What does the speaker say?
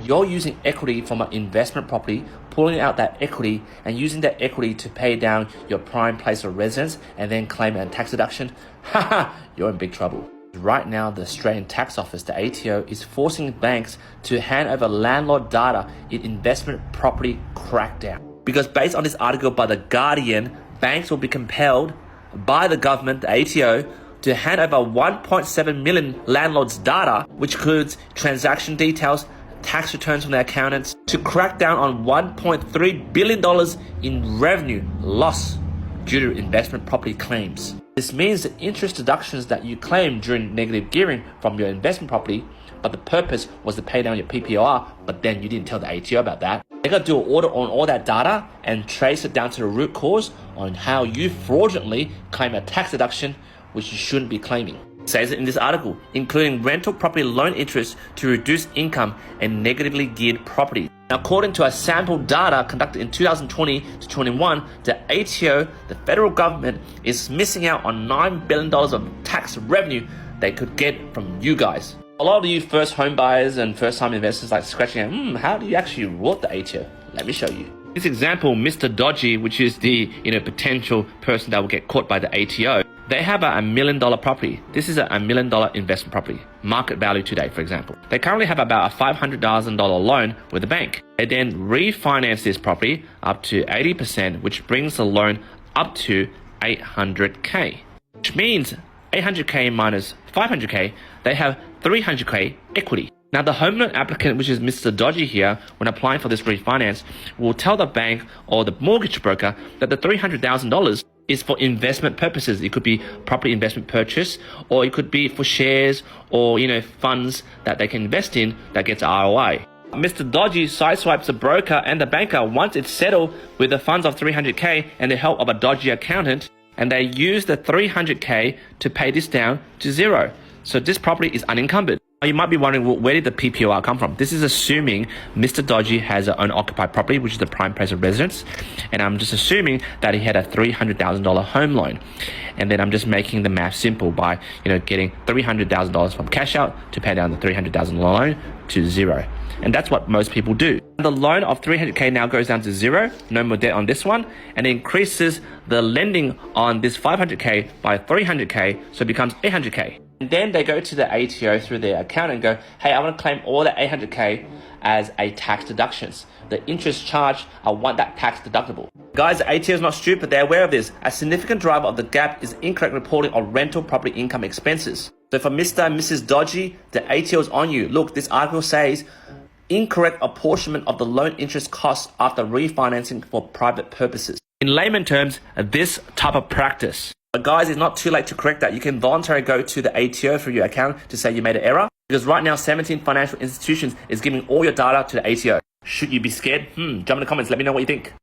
You're using equity from an investment property, pulling out that equity and using that equity to pay down your prime place of residence and then claim a tax deduction. You're in big trouble. Right now, the Australian Tax Office, the ATO, is forcing banks to hand over landlord data in investment property crackdown. Because based on this article by The Guardian, banks will be compelled by the government, the ATO, to hand over 1.7 million landlords' data, which includes transaction details, tax returns from their accountants, to crack down on $1.3 billion in revenue loss due to investment property claims. This means the interest deductions that you claim during negative gearing from your investment property, but the purpose was to pay down your PPOR, but then you didn't tell the ATO about that. They're going to do an audit on all that data and trace it down to the root cause on how you fraudulently claim a tax deduction which you shouldn't be claiming. It says it in this article, including rental property loan interest to reduce income and negatively geared property. Now, according to a sample data conducted in 2020 to 21, the ATO, the federal government, is missing out on $9 billion of tax revenue they could get from you guys. A lot of you first home buyers and first time investors like scratching out, how do you actually reward the ATO? Let me show you. This example, Mr. Dodgy, which is the potential person that will get caught by the ATO, they have a $1 million property. This is a $1 million investment property, market value today, for example. They currently have about a $500,000 loan with the bank. They then refinance this property up to 80%, which brings the loan up to $800K, which means 800K minus 500K, they have 300K equity. Now, the home loan applicant, which is Mr. Dodgy here, when applying for this refinance, will tell the bank or the mortgage broker that the $300,000 is for investment purposes. It could be property investment purchase, or it could be for shares or, funds that they can invest in that gets ROI. Mr. Dodgy sideswipes the broker and the banker once it's settled with the funds of 300K and the help of a dodgy accountant, and they use the 300K to pay this down to zero. So this property is unencumbered. You might be wondering, well, where did the PPOR come from? This is assuming Mr. Dodgy has an owner-occupied property, which is the prime place of residence. And I'm just assuming that he had a $300,000 home loan. And then I'm just making the math simple by, getting $300,000 from cash out to pay down the $300,000 loan to zero. And that's what most people do. The loan of 300K now goes down to zero, no more debt on this one, and increases the lending on this 500K by 300K, so it becomes 800K. And then they go to the ATO through their account and go, hey, I want to claim all that 800K as a tax deductions. The interest charge, I want that tax deductible. Guys, the ATO is not stupid, they're aware of this. A significant driver of the gap is incorrect reporting of rental property income expenses. So for Mr. and Mrs. Dodgy, the ATO is on you. Look, this article says, incorrect apportionment of the loan interest costs after refinancing for private purposes. In layman terms, this type of practice. But guys, it's not too late to correct that. You can voluntarily go to the ATO through your account to say you made an error. Because right now, 17 financial institutions is giving all your data to the ATO. Should you be scared? Jump in the comments. Let me know what you think.